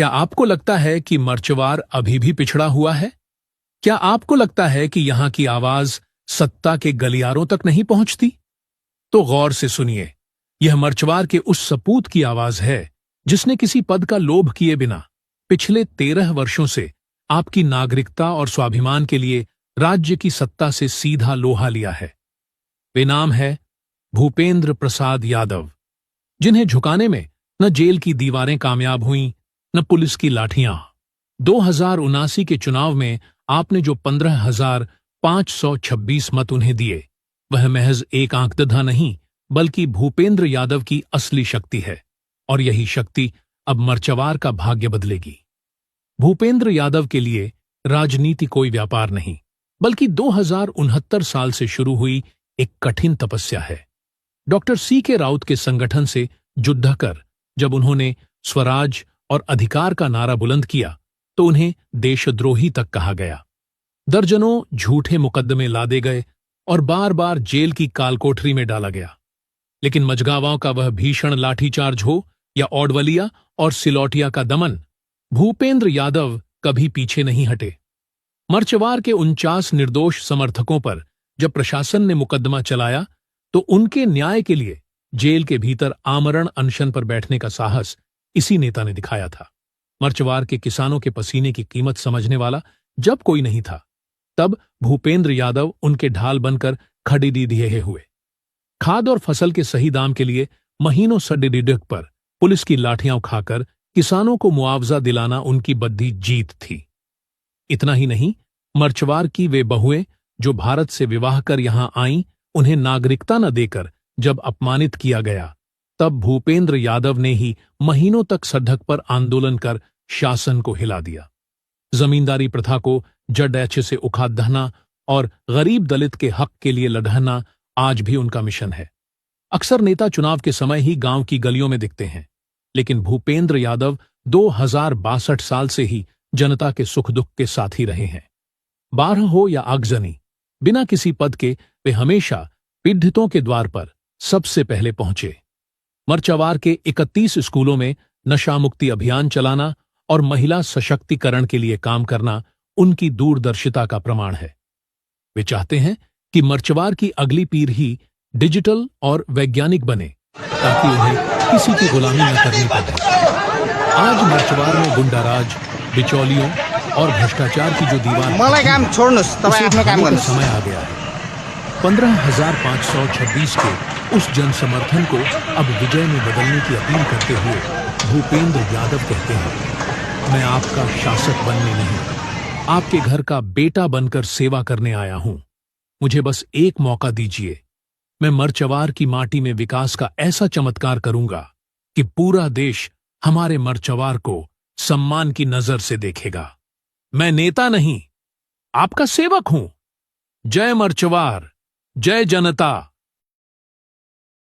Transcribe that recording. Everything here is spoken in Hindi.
क्या आपको लगता है कि मर्चवार अभी भी पिछड़ा हुआ है? क्या आपको लगता है कि यहां की आवाज सत्ता के गलियारों तक नहीं पहुंचती? तो गौर से सुनिए, यह मर्चवार के उस सपूत की आवाज है जिसने किसी पद का लोभ किए बिना पिछले 13 वर्षों से आपकी नागरिकता और स्वाभिमान के लिए राज्य की सत्ता से सीधा लोहा लिया है। वे नाम है भूपेंद्र प्रसाद यादव, जिन्हें झुकाने में न जेल की दीवारें कामयाब हुईं, न पुलिस की लाठियां। 2079 के चुनाव में आपने जो 15,526 मत उन्हें दिए, वह महज एक आंकड़ा नहीं बल्कि भूपेंद्र यादव की असली शक्ति है, और यही शक्ति अब मर्चवार का भाग्य बदलेगी। भूपेंद्र यादव के लिए राजनीति कोई व्यापार नहीं, बल्कि 2069 साल से शुरू हुई एक कठिन तपस्या है। Doctor C.K. राउत के संगठन से जुद्ध कर जब उन्होंने स्वराज और अधिकार का नारा बुलंद किया, तो उन्हें देशद्रोही तक कहा गया। दर्जनों झूठे मुकदमे लादे गए और बार बार जेल की कालकोठरी में डाला गया। लेकिन मजगावां का वह भीषण लाठीचार्ज हो या औडवलिया और सिलौटिया का दमन, भूपेंद्र यादव कभी पीछे नहीं हटे। मर्चवार के 49 निर्दोष समर्थकों पर जब प्रशासन ने मुकदमा चलाया, तो उनके न्याय के लिए जेल के भीतर आमरण अनशन पर बैठने का साहस इसी नेता ने दिखाया था। मर्चवार के किसानों के पसीने की कीमत समझने वाला जब कोई नहीं था, तब भूपेंद्र यादव उनके ढाल बनकर खड़े दिए हुए। खाद और फसल के सही दाम के लिए महीनों सड़क पर पुलिस की लाठियां उठाकर किसानों को मुआवजा दिलाना उनकी बद्धी जीत थी। इतना ही नहीं, मर्चवार की वे बहुएं जो भारत से विवाह कर यहां आईं, उन्हें नागरिकता न देकर जब अपमानित किया गया, तब भूपेंद्र यादव ने ही महीनों तक सड़क पर आंदोलन कर शासन को हिला दिया। जमींदारी प्रथा को जड़ से उखाड़ दहना और गरीब दलित के हक के लिए लड़ना आज भी उनका मिशन है। अक्सर नेता चुनाव के समय ही गांव की गलियों में दिखते हैं, लेकिन भूपेंद्र यादव 2062 साल से ही जनता के सुख दुख के साथी रहे हैं। बारह हो या आगजनी, बिना किसी पद के वे हमेशा पीड़ितों के द्वार पर सबसे पहले पहुंचे। मर्चवार के 31 स्कूलों में नशा मुक्ति अभियान चलाना और महिला सशक्तिकरण के लिए काम करना उनकी दूरदर्शिता का प्रमाण है। वे चाहते हैं कि मर्चवार की अगली पीढ़ी डिजिटल और वैज्ञानिक बने, ताकि उन्हें किसी की गुलामी न करनी पड़े। आज मर्चवार में गुंडाराज, बिचौलियों और भ्रष्टाचार की जो दीवार समय आ गया है। 15,526 के उस जनसमर्थन को अब विजय में बदलने की अपील करते हुए भूपेंद्र यादव कहते हैं, मैं आपका शासक बनने नहीं, आपके घर का बेटा बनकर सेवा करने आया हूं। मुझे बस एक मौका दीजिए। मैं मर्चवार की माटी में विकास का ऐसा चमत्कार करूंगा कि पूरा देश हमारे मर्चवार को सम्मान की नजर से देखेगा। मैं नेता नहीं, आपका सेवक हूं। जय मर्चवार, जय जनता।